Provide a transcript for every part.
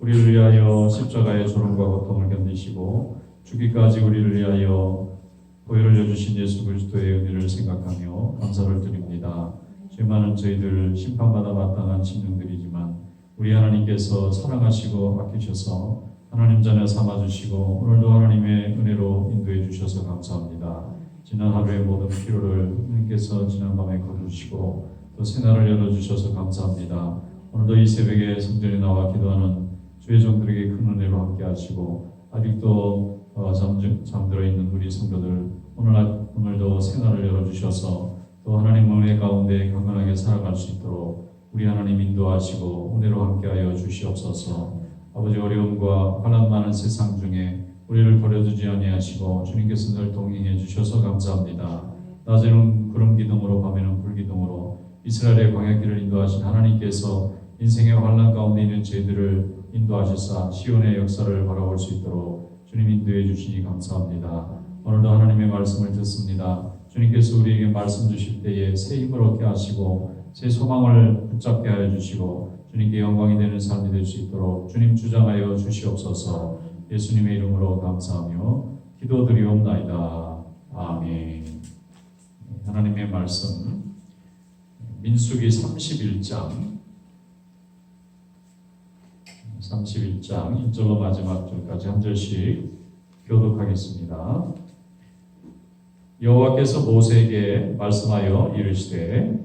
우리를 위하여 십자가의 조롱과 고통을 견디시고 죽기까지 우리를 위하여 보혈을 흘려주신 예수 그리스도의 은혜를 생각하며 감사를 드립니다. 죄 많은 저희들 심판받아 마땅한 심령들이지만 우리 하나님께서 사랑하시고 아끼셔서 하나님 자녀 삼아주시고 오늘도 하나님의 은혜로 인도해 주셔서 감사합니다. 지난 하루의 모든 피로를 하나님께서 지난 밤에 거두시고 또 새날을 열어주셔서 감사합니다. 오늘도 이 새벽에 성전에 나와 기도하는 주의 종들에게 큰 은혜로 함께 하시고 아직도 잠들어 있는 우리 성도들 오늘도 새날을 열어주셔서 또 하나님 은혜 가운데 강건하게 살아갈 수 있도록 우리 하나님 인도하시고 은혜로 함께하여 주시옵소서. 아버지 어려움과 환난 많은 세상 중에 우리를 버려두지 아니하시고 주님께서 늘 동행해 주셔서 감사합니다. 낮에는 구름 기둥으로 밤에는 불 기둥으로 이스라엘의 광야길을 인도하신 하나님께서 인생의 환난 가운데 있는 저희들을 인도하시사 시온의 역사를 바라볼 수 있도록 주님 인도해 주시니 감사합니다. 오늘도 하나님의 말씀을 듣습니다. 주님께서 우리에게 말씀 주실 때에 새 힘을 얻게 하시고 새 소망을 붙잡게 하여 주시고 주님께 영광이 되는 삶이 될 수 있도록 주님 주장하여 주시옵소서. 예수님의 이름으로 감사하며 기도드리옵나이다. 아멘. 하나님의 말씀 민수기 31장 1절로 마지막 절까지 한 절씩 교독하겠습니다. 여호와께서 모세에게 말씀하여 이르시되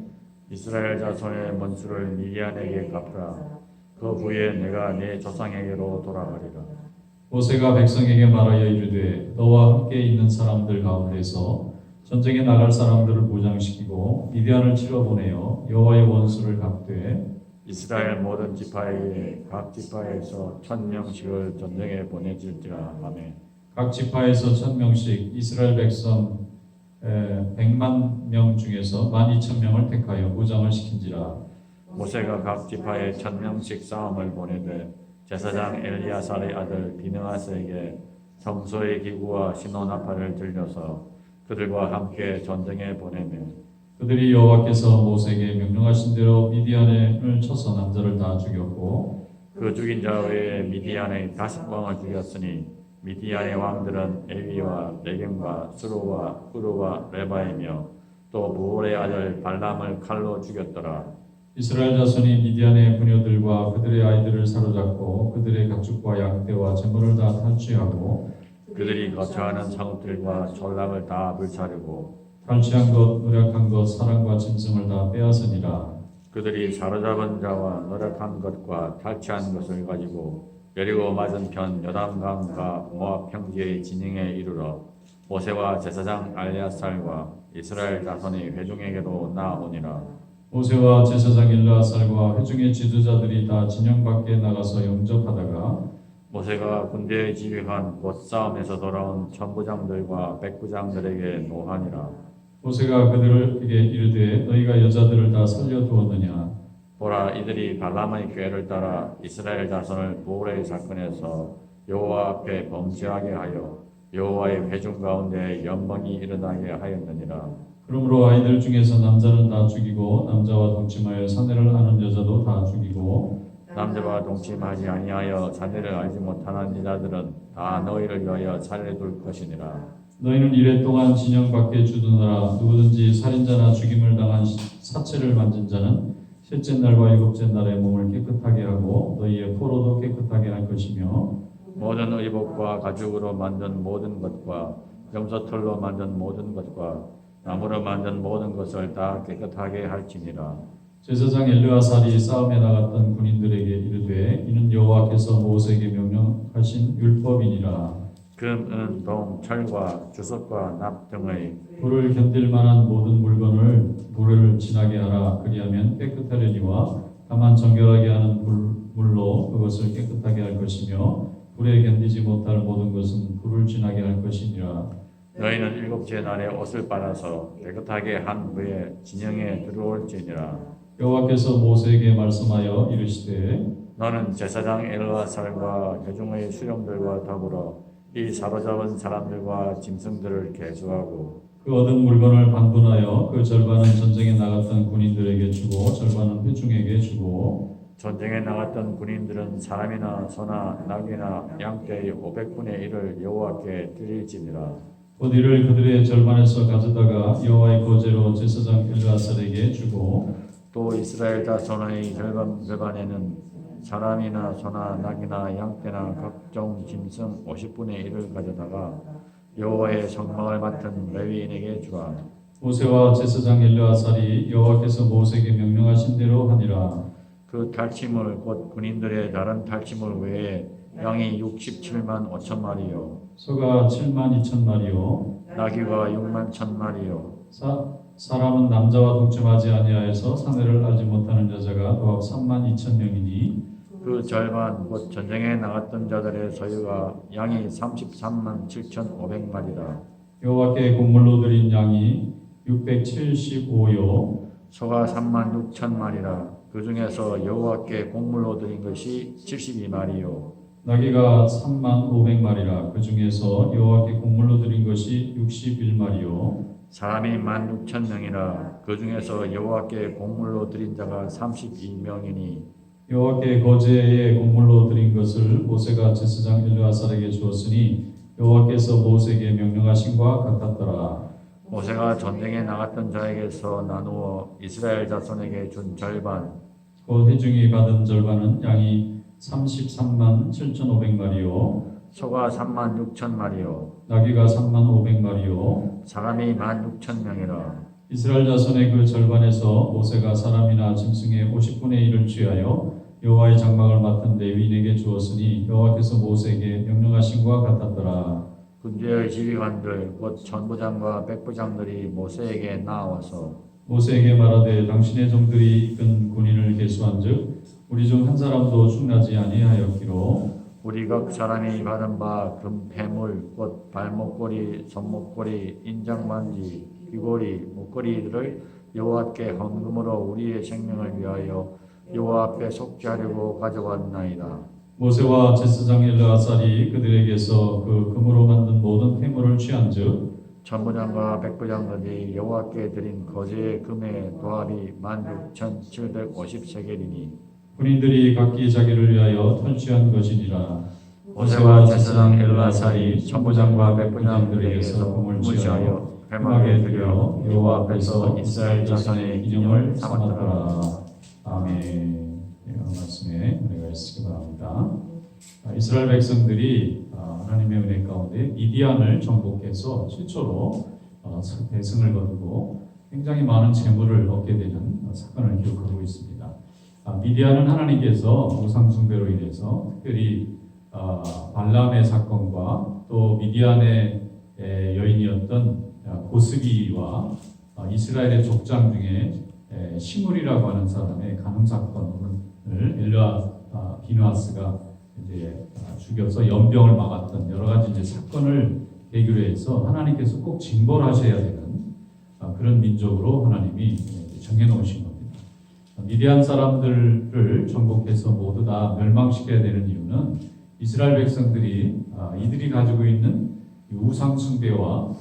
이스라엘 자손의 원수를 미디안에게 갚으라. 그 후에 내가 네 조상에게로 돌아가리라. 모세가 백성에게 말하여 이르되 너와 함께 있는 사람들 가운데서 전쟁에 나갈 사람들을 무장시키고 미디안을 치러 보내어 여호와의 원수를 갚되 이스라엘 모든 지파에게 각 지파에서 1000명씩을 전쟁에 보내질지라 하매 각 지파에서 1000명씩 이스라엘 백성 100만 명 중에서 12,000명을 택하여 무장을 시킨지라. 모세가 각 지파에 1000명씩 싸움을 보내되 제사장 엘리야살의 아들 비느하스에게 성소의 기구와 신호나팔을 들려서 그들과 함께 전쟁에 보내매 그들이 여호와께서 모세에게 명령하신 대로 미디안을 쳐서 남자를 다 죽였고 그 죽인 자 외에 미디안의 50왕을 죽였으니 미디안의 왕들은 에위와 레겜과 스루와 후루와 레바이며 또 부올의 아들 발람을 칼로 죽였더라. 이스라엘 자손이 미디안의 부녀들과 그들의 아이들을 사로잡고 그들의 가축과 양떼와 재물을 다 탈취하고 그들이 거처하는 성읍들과 전락을 다 불사르고 탈취한 것, 노력한 것, 사람과 짐승을 다 빼앗으니라. 그들이 사로잡은 자와 노력한 것과 탈취한 것을 가지고 여리고 맞은편 요단강과 모압 평지의 진영에 이르러 모세와 제사장 엘리야살과 이스라엘 자손의 회중에게로 나아오니라. 모세와 제사장 엘리야살과 회중의 지도자들이 다 진영 밖에 나가서 영접하다가 모세가 군대에 지휘한 곧 싸움에서 돌아온 천부장들과 백부장들에게 노하니라. 모세가 그들에게 이르되 너희가 여자들을 다 살려두었느냐. 보라, 이들이 발람의 꾀를 따라 이스라엘 자손을 부올의 사건에서 여호와 앞에 범죄하게 하여 여호와의 회중 가운데 연방이 일어나게 하였느니라. 그러므로 아이들 중에서 남자는 다 죽이고 남자와 동침하여 사내를 아는 여자도 다 죽이고 남자와 동침하지 아니하여 자네를 알지 못하는 여자들은 다 너희를 위하여 살려둘 것이니라. 너희는 이래 동안 진영 밖에 주둔하라. 누구든지 살인자나 죽임을 당한 사체를 만진 자는 셋째 날과 일곱째 날에 몸을 깨끗하게 하고 너희의 포로도 깨끗하게 할 것이며 모든 의복과 가죽으로 만든 모든 것과 염소털로 만든 모든 것과 나무로 만든 모든 것을 다 깨끗하게 할지니라. 제사장 엘르아살이 싸움에 나갔던 군인들에게 이르되 이는 여호와께서 모세에게 명령하신 율법이니라. 금, 은, 동, 철과 주석과 납 등의 불을 견딜 만한 모든 물건을 불을 지나게 하라. 그리하면 깨끗하려니와 다만 정결하게 하는 물로 그것을 깨끗하게 할 것이며 불에 견디지 못할 모든 것은 불을 지나게 할 것이니라. 너희는 일곱째 날에 옷을 빨아서 깨끗하게 한 후에 진영에 들어올지니라. 여호와께서 모세에게 말씀하여 이르시되 너는 제사장 엘르아살과 회중의 수령들과 더불어 이 사로잡은 사람들과 짐승들을 계수하고 그 얻은 물건을 반분하여 그 절반은 전쟁에 나갔던 군인들에게 주고 절반은 회중에게 주고 전쟁에 나갔던 군인들은 사람이나 소나 나귀나 양떼의 500분의 1을 여호와께 드릴지니라. 곧 이를 그들의 절반에서 가져다가 여호와의 거제로 제사장 엘르아살에게 주고 또 이스라엘 자손의 절반에는 사람이나 소나 나귀나 양떼나 각종 짐승 50분의 1을 가져다가 여호와의 성막을 맡은 레위인에게 주라. 모세와 제사장 엘르아살이 여호와께서 모세에게 명령하신 대로 하니라. 그 탈취물 곧 군인들의 다른 탈취물 외에 양이 67만 5천 마리요, 소가 7만 2천 마리요, 나귀가 6만 1천 마리요, 사람은 남자와 동침하지 아니하여서 사내를 알지 못하는 여자가 도합 3만 2천 명이니 그 절반 곧 전쟁에 나갔던 자들의 소유가 양이 33만 7,500마리라. 여호와께 곡물로 드린 양이 675요, 소가 3만 6천 마리라. 그 중에서 여호와께 곡물로 드린 것이 72마리요. 나귀가 3만 500마리라. 그 중에서 여호와께 곡물로 드린 것이 61마리요. 사람이 16,000명이라. 그 중에서 여호와께 곡물로 드린 자가 32명이니 여호와께 거제에 곡물로 드린 것을 모세가 제사장 엘르아살에게 주었으니 여호와께서 모세에게 명령하신 바 같았더라. 모세가 전쟁에 나갔던 자에게서 나누어 이스라엘 자손에게 준 절반 곧 회중이 받은 절반은 양이 33만 7,500마리요, 소가 3만 6천 마리요, 나귀가 3만 500마리요. 사람이 16,000명이라. 이스라엘 자손의 그 절반에서 모세가 사람이나 짐승의 50분의 1을 취하여 여호와의 장막을 맡은 레위인에게 주었으니 여호와께서 모세에게 명령하신 바 같았더라. 군대의 지휘관들 곧 전부장과 백부장들이 모세에게 나와서 모세에게 말하되 당신의 종들이 이끈 군인을 계수한즉 우리 중 한 사람도 충나지 아니하였기로 우리 각 사람이 받은 바 금폐물 곧 발목걸이, 손목걸이, 인장반지, 귀걸이, 목걸이들을 여호와께 헌금으로 우리의 생명을 위하여 여호와 앞에 속죄하려고 가져왔나이다. 모세와 제사장 엘르아살이 그들에게서 그 금으로 만든 모든 폐물을 취한즉 전부장과 백부장들이 여호와께 드린 거제의 금의 도합이 16,750세겔이니 군인들이 각기 자기를 위하여 탈취한 것이니라. 모세와 제사장 엘르아살이 전부장과 백부장들에게서 금을 취하여 회막에 들여 여호와 앞에서 이스라엘 자손의 기념을 삼았더라. 아멘. 말씀에 은혜가 있으기 바랍니다. 이스라엘 백성들이 하나님의 은혜 가운데 미디안을 정복해서 최초로 대승을 거두고 굉장히 많은 재물을 얻게 되는 사건을 기록하고 있습니다. 미디안은 하나님께서 우상 숭배로 인해서 특별히 발람의 사건과 또 미디안의 여인이었던 고스비와 이스라엘의 족장 중에 시므리라고 하는 사람의 간음 사건을 비누아스가 이제 죽여서 연병을 막았던 여러 가지 이제 사건을 계기로 해서 하나님께서 꼭 징벌하셔야 되는 그런 민족으로 하나님이 정해놓으신 겁니다. 미디안 사람들을 정복해서 모두 다 멸망시켜야 되는 이유는 이스라엘 백성들이 이들이 가지고 있는 우상 숭배와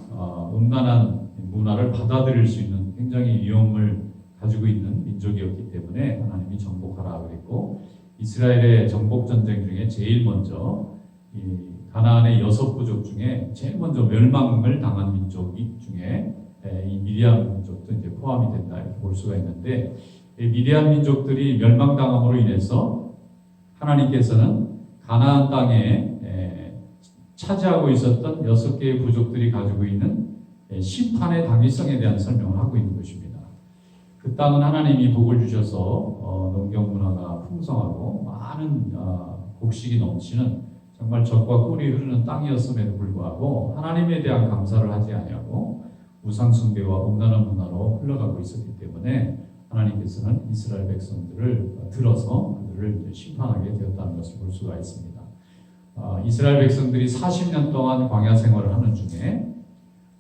음란한 문화를 받아들일 수 있는 굉장히 위험을 가지고 있는 민족이었기 때문에 하나님이 정복하라 그랬고, 이스라엘의 정복 전쟁 중에 제일 먼저 이 가나안의 6부족 중에 제일 먼저 멸망을 당한 민족 중에 이 미디안 민족도 이제 포함이 된다 이렇게 볼 수가 있는데, 이 미디안 민족들이 멸망당함으로 인해서 하나님께서는 가나안 땅에 차지하고 있었던 6개의 부족들이 가지고 있는 심판의 당위성에 대한 설명을 하고 있는 것입니다. 그 땅은 하나님이 복을 주셔서 농경 문화가 풍성하고 많은 곡식이 넘치는 정말 젖과 꿀이 흐르는 땅이었음에도 불구하고 하나님에 대한 감사를 하지 아니하고 우상 숭배와 음란한 문화로 흘러가고 있었기 때문에 하나님께서는 이스라엘 백성들을 들어서 그들을 심판하게 되었다는 것을 볼 수가 있습니다. 이스라엘 백성들이 40년 동안 광야 생활을 하는 중에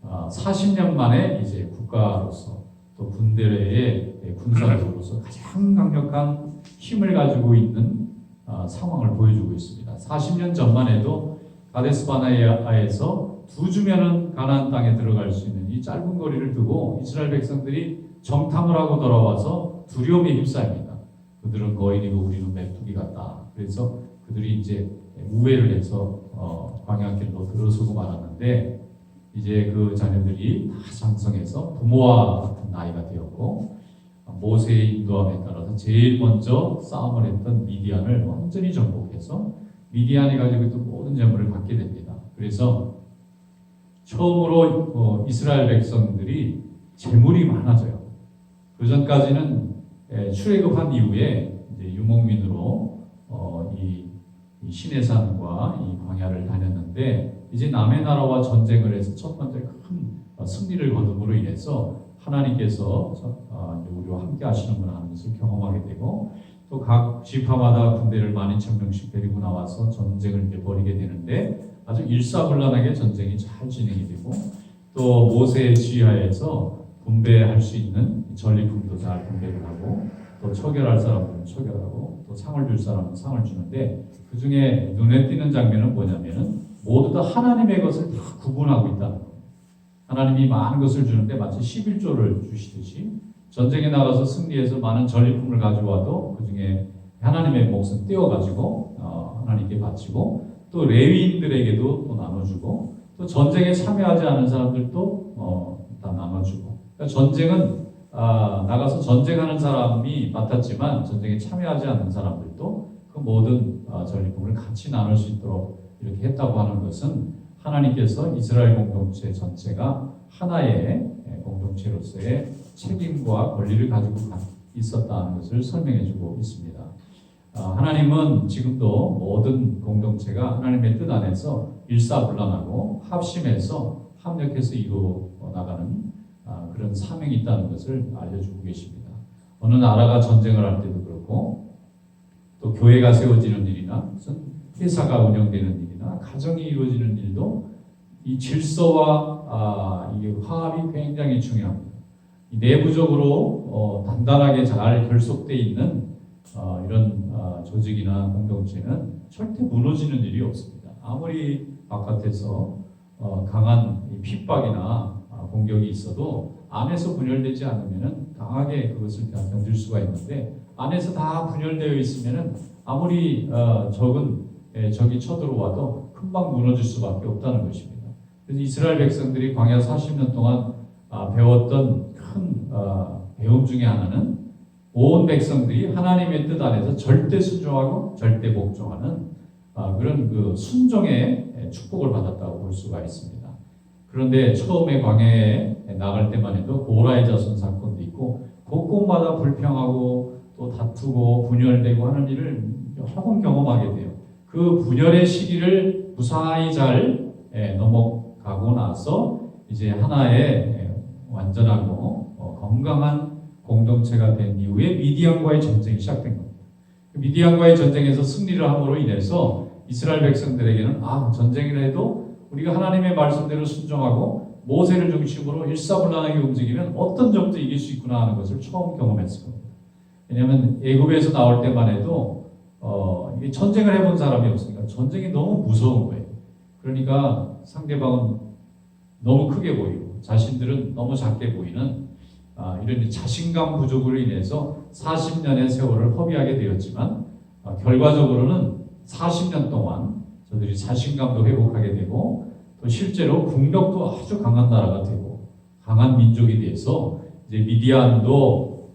40년 만에 이제 국가로서 또 군대의 군사력으로서 가장 강력한 힘을 가지고 있는 상황을 보여주고 있습니다. 40년 전만 해도 가데스 바네아에서 2주면은 가나안 땅에 들어갈 수 있는 이 짧은 거리를 두고 이스라엘 백성들이 정탐을 하고 돌아와서 두려움에 휩싸입니다. 그들은 거인이고 우리는 메뚜기 같다. 그래서 그들이 이제 우회를 해서 광야길로 들어서고 말았는데 이제 그 자녀들이 다 장성해서 부모와 같은 나이가 되었고 모세의 인도함에 따라서 제일 먼저 싸움을 했던 미디안을 완전히 정복해서 미디안이 가지고 있던 모든 재물을 갖게 됩니다. 그래서 처음으로 이스라엘 백성들이 재물이 많아져요. 그 전까지는 출애굽한 이후에 이제 유목민으로 이 시내산과 이 광야를 다녔는데 이제 남의 나라와 전쟁을 해서 첫 번째 큰 승리를 거둠으로 인해서 하나님께서 우리와 함께 하시는구나 하는 것을 경험하게 되고 또 각 지파마다 군대를 12,000명씩 데리고 나와서 전쟁을 이제 벌이게 되는데 아주 일사불란하게 전쟁이 잘 진행이 되고 또 모세의 지휘하에서 분배할 수 있는 전리품도 잘 분배를 하고 또 처결할 사람들은 처결하고 또 상을 줄 사람은 상을 주는데 그 중에 눈에 띄는 장면은 뭐냐면은 모두 다 하나님의 것을 다 구분하고 있다는 거예요. 하나님이 많은 것을 주는데 마치 11조를 주시듯이 전쟁에 나가서 승리해서 많은 전리품을 가져와도 그 중에 하나님의 몫은 떼어가지고 하나님께 바치고 또 레위인들에게도 또 나눠주고 또 전쟁에 참여하지 않은 사람들도 다 나눠주고 그러니까 전쟁은 나가서 전쟁하는 사람이 맡았지만 전쟁에 참여하지 않는 사람들도 그 모든 전리품을 같이 나눌 수 있도록 이렇게 했다고 하는 것은 하나님께서 이스라엘 공동체 전체가 하나의 공동체로서의 책임과 권리를 가지고 있었다는 것을 설명해주고 있습니다. 하나님은 지금도 모든 공동체가 하나님의 뜻 안에서 일사불란하고 합심해서 합력해서 이루어 나가는 그런 사명이 있다는 것을 알려주고 계십니다. 어느 나라가 전쟁을 할 때도 그렇고 또 교회가 세워지는 일이나 무슨 회사가 운영되는 일이나 가정이 이루어지는 일도 이 질서와 이 화합이 굉장히 중요합니다. 내부적으로 단단하게 잘 결속되어 있는 이런 조직이나 공동체는 절대 무너지는 일이 없습니다. 아무리 바깥에서 강한 핍박이나 공격이 있어도 안에서 분열되지 않으면 강하게 그것을 견딜 수가 있는데 안에서 다 분열되어 있으면 아무리 적이 쳐들어와도 금방 무너질 수밖에 없다는 것입니다. 그래서 이스라엘 백성들이 광야 40년 동안 배웠던 큰 배움 중에 하나는 온 백성들이 하나님의 뜻 안에서 절대 순종하고 절대 복종하는 그런 그 순종의 축복을 받았다고 볼 수가 있습니다. 그런데 처음에 광야에 나갈 때만 해도 고라의 자손 사건도 있고 곳곳마다 불평하고 또 다투고 분열되고 하는 일을 여러 번 경험하게 돼요. 그 분열의 시기를 무사히 잘 넘어가고 나서 이제 하나의 완전하고 건강한 공동체가 된 이후에 미디안과의 전쟁이 시작된 겁니다. 미디안과의 전쟁에서 승리를 함으로 인해서 이스라엘 백성들에게는 전쟁을 해도 우리가 하나님의 말씀대로 순종하고 모세를 중심으로 일사불란하게 움직이면 어떤 적도 이길 수 있구나 하는 것을 처음 경험했을 겁니다. 왜냐하면 애굽에서 나올 때만 해도 이게 전쟁을 해본 사람이 없으니까 전쟁이 너무 무서운 거예요. 그러니까 상대방은 너무 크게 보이고 자신들은 너무 작게 보이는 이런 자신감 부족으로 인해서 40년의 세월을 허비하게 되었지만 결과적으로는 40년 동안 저들이 자신감도 회복하게 되고 또 실제로 국력도 아주 강한 나라가 되고 강한 민족이 돼서 이제 미디안도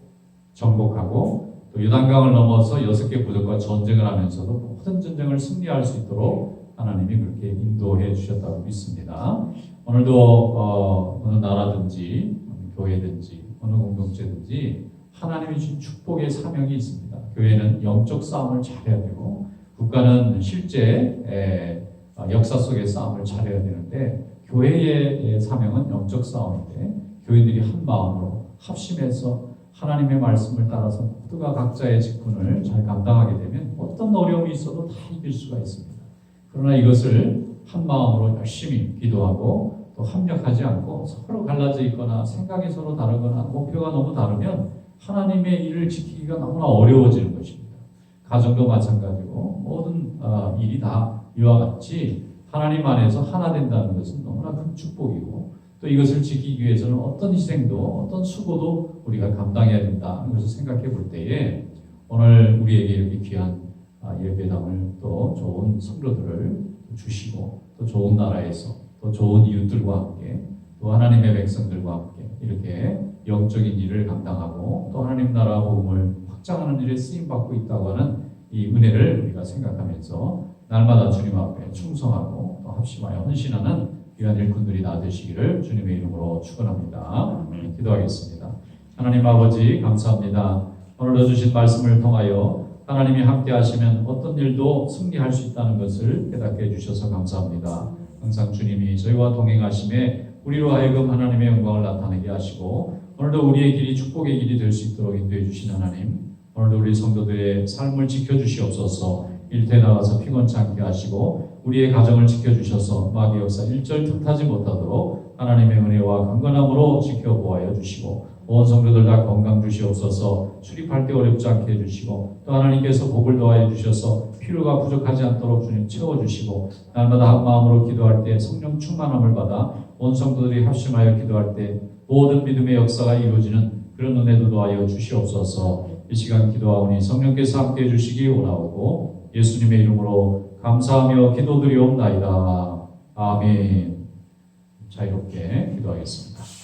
정복하고 또 요단강을 넘어서 6개 부족과 전쟁을 하면서도 모든 전쟁을 승리할 수 있도록 하나님이 그렇게 인도해 주셨다고 믿습니다. 오늘도 어느 나라든지 어느 교회든지 어느 공동체든지 하나님이 주신 축복의 사명이 있습니다. 교회는 영적 싸움을 잘해야 되고 국가는 실제 역사 속의 싸움을 잘해야 되는데 교회의 사명은 영적 싸움인데 교회들이 한 마음으로 합심해서 하나님의 말씀을 따라서 모두가 각자의 직분을 잘 감당하게 되면 어떤 어려움이 있어도 다 이길 수가 있습니다. 그러나 이것을 한 마음으로 열심히 기도하고 또 합력하지 않고 서로 갈라져 있거나 생각이 서로 다르거나 목표가 너무 다르면 하나님의 일을 지키기가 너무나 어려워지는 것입니다. 가정도 마찬가지고 모든 일이 다 이와 같이 하나님 안에서 하나 된다는 것은 너무나 큰 축복이고 또 이것을 지키기 위해서는 어떤 희생도 어떤 수고도 우리가 감당해야 된다는 것을 생각해 볼 때에 오늘 우리에게 이렇게 귀한 예배당을 또 좋은 성도들을 주시고 또 좋은 나라에서 또 좋은 이웃들과 함께 또 하나님의 백성들과 함께 이렇게 영적인 일을 감당하고 또 하나님 나라 복음을 확장하는 일에 쓰임받고 있다고 하는 이 은혜를 우리가 생각하면서 날마다 주님 앞에 충성하고 또 합심하여 헌신하는 귀한 일꾼들이 다 되시기를 주님의 이름으로 축원합니다. 기도하겠습니다. 하나님 아버지 감사합니다. 오늘도 주신 말씀을 통하여 하나님이 함께 하시면 어떤 일도 승리할 수 있다는 것을 깨닫게 해주셔서 감사합니다. 항상 주님이 저희와 동행하심에 우리로 하여금 하나님의 영광을 나타내게 하시고 오늘도 우리의 길이 축복의 길이 될 수 있도록 인도해 주신 하나님, 오늘도 우리 성도들의 삶을 지켜주시옵소서. 일터에 나가서 피곤치 않게 하시고 우리의 가정을 지켜주셔서 마귀 역사 일절 틈타지 못하도록 하나님의 은혜와 강건함으로 지켜보아여 주시고 온 성도들 다 건강 주시옵소서. 출입할 때 어렵지 않게 해주시고 또 하나님께서 복을 더하여 주셔서 필요가 부족하지 않도록 주님 채워주시고 날마다 한 마음으로 기도할 때 성령 충만함을 받아 온 성도들이 합심하여 기도할 때 모든 믿음의 역사가 이루어지는 그런 은혜도 더하여 주시옵소서. 이 시간 기도하오니 성령께서 함께 해주시기 원하오고 예수님의 이름으로 감사하며 기도드리옵나이다. 아멘. 자유롭게 기도하겠습니다.